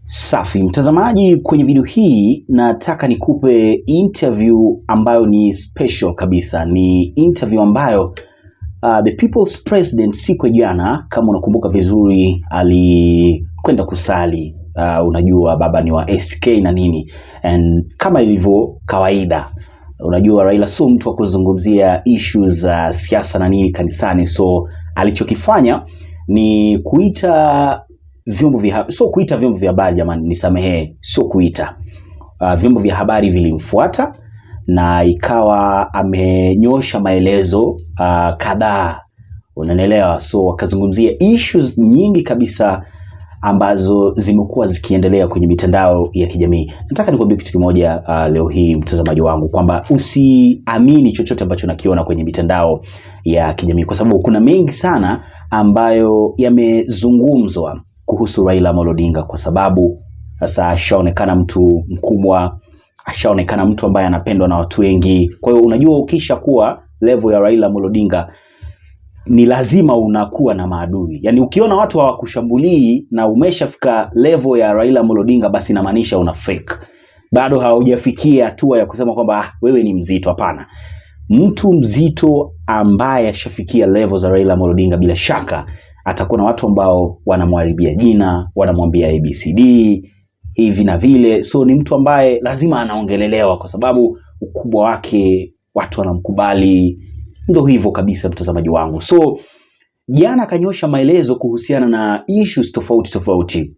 Safi mtazamaji, kwenye video hii nataka nikupe interview ambayo ni special kabisa. Ni interview ambayo the people's president siku jana, kama unakumbuka vizuri, alikwenda kusali. Unajua baba ni wa SK na nini, and kama ilivyo kawaida, unajua Raila sio mtu wa kuzungumzia issues za siasa na nini kanisani. So alichokifanya ni kuita vyombo vya habari, jamani nisamehe, sio kuita. Vyombo vya habari vilimfuata na ikawa amenyosha maelezo kadhaa, unanielewa. So wakazungumzia issues nyingi kabisa ambazo zimekuwa zikiendelea kwenye mitandao ya kijamii. Nataka nikwambie kitu kimoja leo hii mtazamaji wangu, kwamba usiamini chochote ambacho unakiona kwenye mitandao ya kijamii, kwa sababu kuna mengi sana ambayo yamezungumzwa kuhusu Raila Odinga, kwa sababu sasa ashaonekana mtu mkubwa, ashaonekana mtu ambaye anapendwa na watu wengi. Kwa hiyo unajua, ukisha kuwa level ya Raila Odinga ni lazima unakuwa na maadui. Yaani ukiona watu hawakushambulii na umeshafika level ya Raila Odinga, basi inamaanisha una fake. Bado haujafikia hatua ya kusema kwamba wewe ni mzito. Hapana. Mtu mzito ambaye ashafikia level za Raila Odinga, bila shaka atakuwa na watu ambao wanamharibia jina, wanamwambia ABCD hivi na vile. So ni mtu ambaye lazima anaongelelewa kwa sababu ukubwa wake, watu wanamkubali. Ndio hivyo kabisa mtazamaji wangu. So jana akanyosha maelezo kuhusiana na issues tofauti.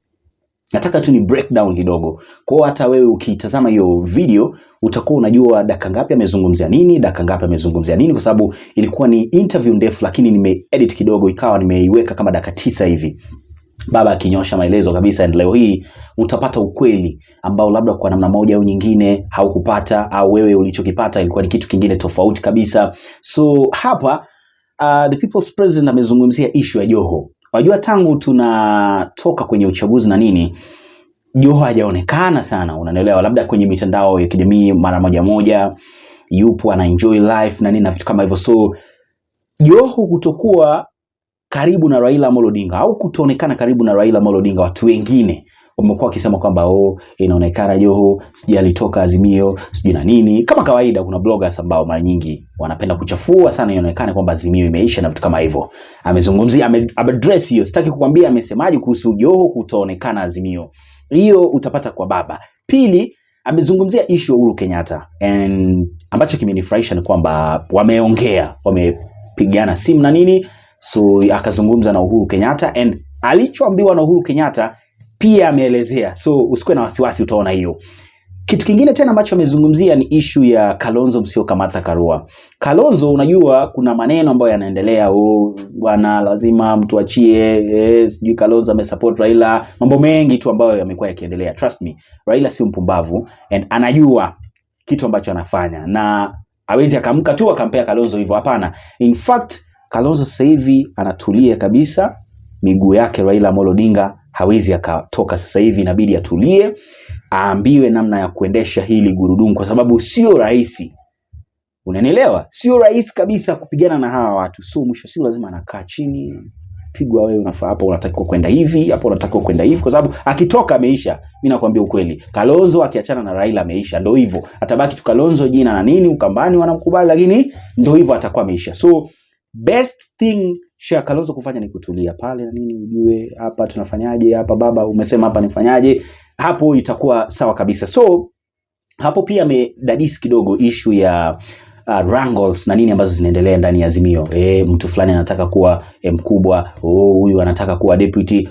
Nataka tu ni breakdown kidogo. Kwa hata wewe ukitazama hiyo video utakuwa unajua dakika ngapi amezungumzia nini, dakika ngapi amezungumzia nini, kwa sababu ilikuwa ni interview ndefu, lakini nimeedit kidogo ikawa nimeiweka kama dakika 9 hivi. Baba akinyosha maelezo kabisa, and leo hii utapata ukweli ambao labda kwa namna moja au nyingine haukupata, au wewe ulichokipata ilikuwa ni kitu kingine tofauti kabisa. So hapa the people's president amezungumzia issue ya Joho. Wajua tangu tunatoka kwenye uchaguzi na nini, Joho hajaonekana sana, unanielewa. Labda kwenye mitandao ya kijamii mara moja yupo ana enjoy life na nini na vitu kama hivyo. So Joho kutokuwa karibu na Raila Odinga au kutoonekana karibu na Raila Odinga, watu wengine wamekuwa wakisema kwamba inaonekana Joho sijui alitoka Azimio sijui na nini. Kama kawaida kuna bloggers ambao mara nyingi wanapenda kuchafua sana ionekane kwamba Azimio imeisha na vitu kama hivyo. Amezungumzia, address hiyo. Sitaki kukwambia amesemaje kuhusu Joho kutoonekana Azimio. Hiyo utapata kwa baba. Pili, amezungumzia issue ya Uhuru-Kenyatta, and ambacho kimenifurahisha ni kwamba wameongea, wamepigana simu na nini. So akazungumza na Uhuru-Kenyatta, and alichoambiwa na Uhuru-Kenyatta pia ameelezea. So usikuwe na wasiwasi, utaona hiyo. Kitu kingine tena ambacho amezungumzia ni issue ya Kalonzo Musyoka Martha Karua. Kalonzo, unajua kuna maneno ambayo yanaendelea, bwana lazima mtu achie, sijui Kalonzo amesupport Raila, mambo mengi tu ambayo yamekuwa yakiendelea. Trust me, Raila sio mpumbavu, and anajua kitu ambacho anafanya, na hawezi akamka tu akampea Kalonzo hivyo. Hapana. In fact, Kalonzo sasa hivi anatulia kabisa. Miguu yake Raila Odinga hawezi akatoka sasa hivi, inabidi atulie, aambiwe namna ya kuendesha hili gurudumu, kwa sababu sio rahisi. Unanielewa? Sio rahisi kabisa kupigana na hawa watu. So mwisho si lazima anakaa chini, pigwa wewe unafaa hapa, unatakiwa kwenda hivi, hapo unatakiwa kwenda hivi, kwa sababu akitoka ameisha. Mimi nakwambia ukweli, Kalonzo akiachana na Raila ameisha. Ndio hivyo. Atabaki tu Kalonzo jina na nini, Ukambani wanamkubali, lakini ndio hivyo atakuwa ameisha. So best thing Sheikh Kalonzo kufanya ni kutulia pale na nini, ujue hapa tunafanyaje, hapa baba umesema hapa nifanyaje, hapo itakuwa sawa kabisa. So hapo pia amedadisi kidogo issue ya wrangles na nini ambazo zinaendelea ndani ya Azimio. Mtu fulani anataka kuwa mkubwa, huyu anataka kuwa deputy,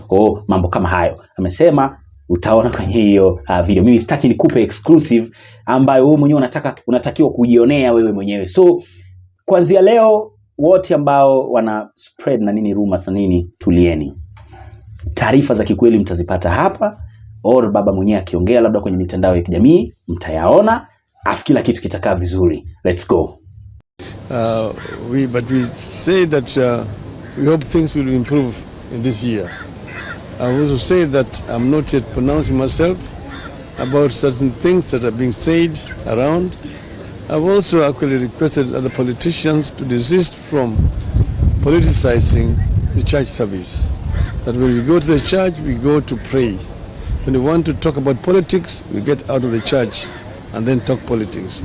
mambo kama hayo. Amesema utaona kwenye hiyo video. Mimi sitaki nikupe exclusive ambayo wewe mwenyewe unatakiwa kujionea wewe mwenyewe. So kuanzia leo wote ambao wana spread na nini rumors na nini, tulieni. Taarifa za kikweli mtazipata hapa, or baba mwenyewe akiongea labda kwenye mitandao ya kijamii mtayaona, afu kila kitu kitakaa vizuri. Let's go. We say that we hope things will improve in this year. I also say that I'm not yet pronouncing myself about certain things that are being said around. I've also actually requested other politicians to desist from politicizing the church service. That when we go to the church, we go to pray. When we want to talk about politics, we get out of the church and then talk politics.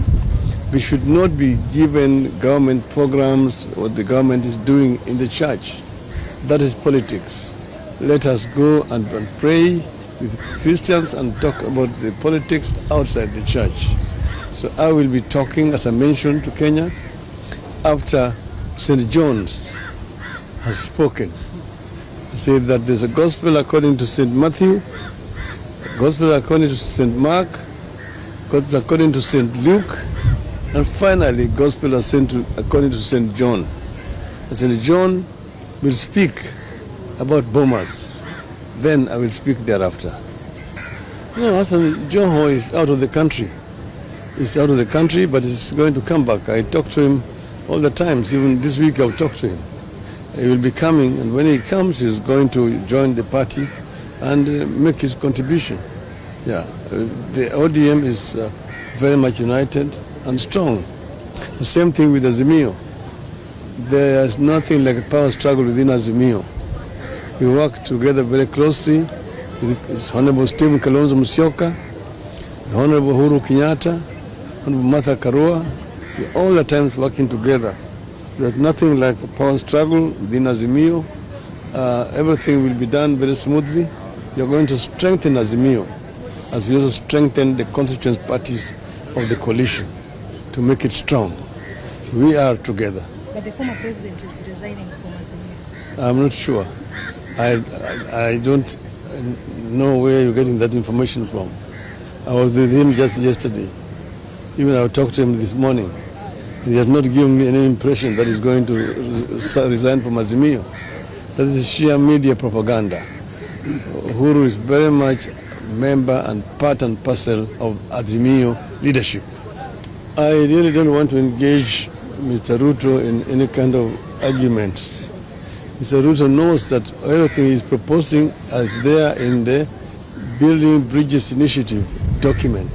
We should not be given government programs, what the government is doing in the church. That is politics. Let us go and pray with Christians and talk about the politics outside the church. So I will be talking, as I mentioned, to Kenya after St. John's has spoken. He said that there's a gospel according to St. Matthew, gospel according to St. Mark, gospel according to St. Luke, and finally gospel according to St. John. And St. John will speak about bombers. Then I will speak thereafter. No, Hassan Joho is out of the country. He's out of the country, but he's going to come back. I talk to him all the times. Even this week I'll talk to him. He will be coming, and when he comes, he's going to join the party and make his contribution. Yeah, the ODM is very much united and strong. The same thing with Azimio. There is nothing like a power struggle within Azimio. We work together very closely with His Honorable Stephen Kalonzo Musyoka, the Honorable Uhuru Kenyatta, Honorable Martha Karua. We're all the times working together. There's nothing like a power struggle within Azimio. Everything will be done very smoothly. We are going to strengthen Azimio as we also strengthen the constituent parties of the coalition to make it strong. So we are together. But the former president is resigning from Azimio. I'm not sure. I don't know where you're getting that information from. I was with him just yesterday. Even I talked to him this morning. He has not given me any impression that he's going to resign from Azimio. That is sheer media propaganda. Uhuru is very much member and part and parcel of Azimio leadership. I really don't want to engage Mr. Ruto in any kind of argument. Mr. Ruto knows that everything he's proposing is there in the Building Bridges Initiative document.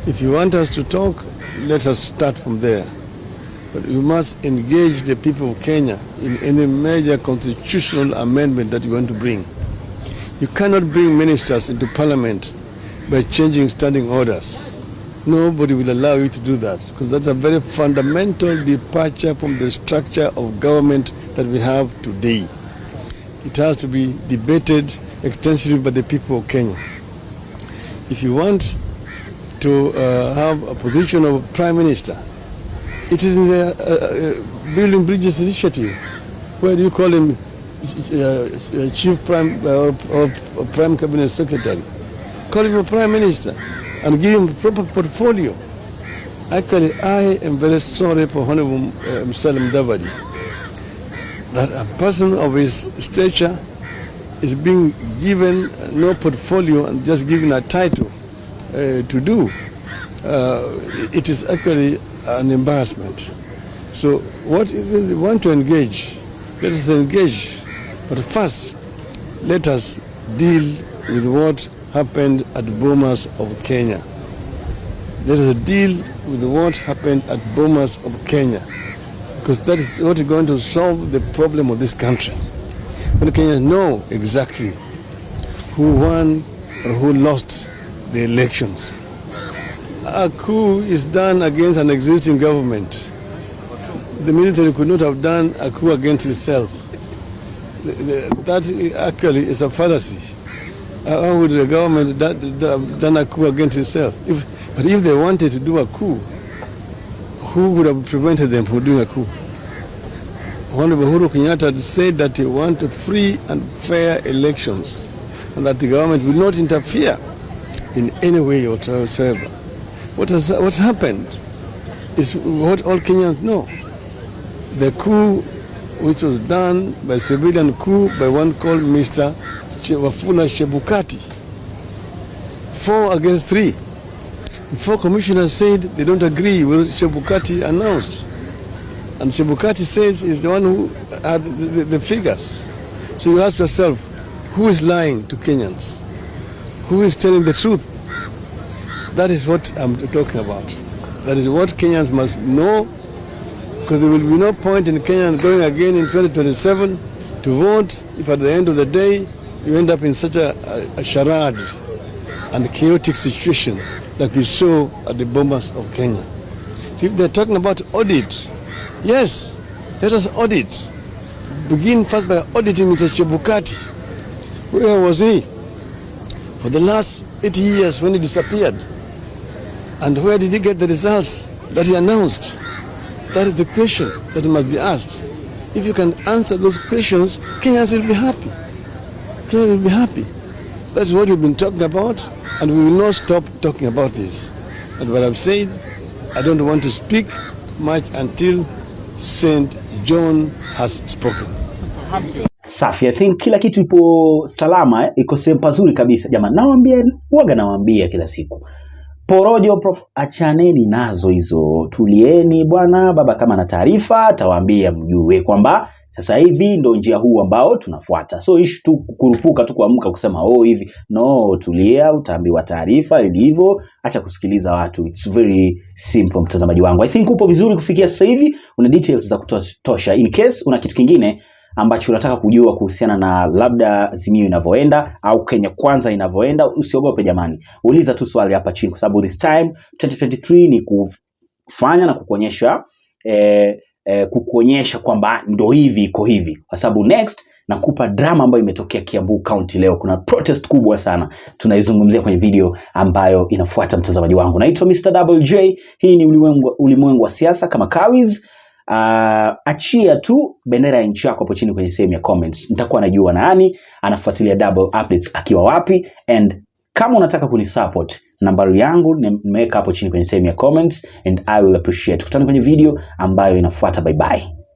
If you want us to talk, let us start from there. But you must engage the people of Kenya in any major constitutional amendment that you want to bring. You cannot bring ministers into parliament by changing standing orders. Nobody will allow you to do that, because that's a very fundamental departure from the structure of government that we have today. It has to be debated extensively by the people of Kenya. If you want to have a position of prime minister, it is in the Building Bridges Initiative. Where do you call him chief prime or prime cabinet secretary? Call him a prime minister and give him a proper portfolio. Actually, I am very sorry for Honorable Salim Davadi that a person of his stature is being given no portfolio and just given a title to do. It is actually an embarrassment. So what if they want to engage, let us engage. But first, let us deal with what happened at Bomas of Kenya. Let us deal with what happened at Bomas of Kenya, because that is what is going to solve the problem of this country. When Kenyans know exactly who won or who lost the elections. A coup is done against an existing government. The military could not have done a coup against itself. That actually is a fallacy. How would the government have done a coup against itself? But if they wanted to do a coup, who would have prevented them from doing a coup? Honorable Uhuru Kenyatta said that he wanted free and fair elections and that the government will not interfere in any way whatsoever. What's happened is what all Kenyans know. The coup which was done by civilian coup by one called Mr. Wafula Chebukati, 4 against 3. The 4 commissioners said they don't agree with what Chebukati announced. And Chebukati says he's the one who had the figures. So you ask yourself, who is lying to Kenyans? Who is telling the truth? That is what I'm talking about. That is what Kenyans must know, because there will be no point in Kenya going again in 2027 to vote if at the end of the day you end up in such a charade and chaotic situation like we saw at the Bomas of Kenya. So if they're talking about audit, yes, let us audit. Begin first by auditing Mr. Chebukati. Where was he for the last 80 years when he disappeared? And where did he get the results that he announced? That is the question that must be asked. If you can answer those questions, Kenyans will be happy. Kenyans will be happy. That's what we've been talking about, and we will not stop talking about this. And what I've said, I don't want to speak much until St. John has spoken. Safi, I think kila kitu ipo salama, iko sehemu pazuri kabisa. Jamani, nawaambia kila siku. Porojo achaneni nazo hizo. Tulieni bwana, baba kama na taarifa atawaambia mjue kwamba sasa hivi ndo njia huu ambao tunafuata. So issue tu kurupuka tu kuamka kusema hivi. No, tulia, utaambiwa taarifa ilivyo, acha kusikiliza watu. It's very simple mtazamaji wangu. I think upo vizuri kufikia sasa hivi, una details za kutosha. In case una kitu kingine ambacho unataka kujua kuhusiana na labda Azimio inavyoenda au Kenya Kwanza inavyoenda, usiogope jamani. Uliza tu swali hapa chini kwa sababu this time 2023 ni kufanya na kukuonyesha kwamba ndo hivi iko hivi. Kwa sababu next nakupa drama ambayo imetokea Kiambu County leo. Kuna protest kubwa sana. Tunaizungumzia kwenye video ambayo inafuata mtazamaji wangu. Naitwa Mr. WJ. Hii ni ulimwengu wa siasa kama kawiz. Achia tu bendera ya nchi yako hapo chini kwenye sehemu ya comments. Nitakuwa najua nani anafuatilia double updates akiwa wapi, and kama unataka kunisupport, nambari yangu nimeweka hapo chini kwenye sehemu ya comments and I will appreciate. Tukutane kwenye video ambayo inafuata. Bye bye.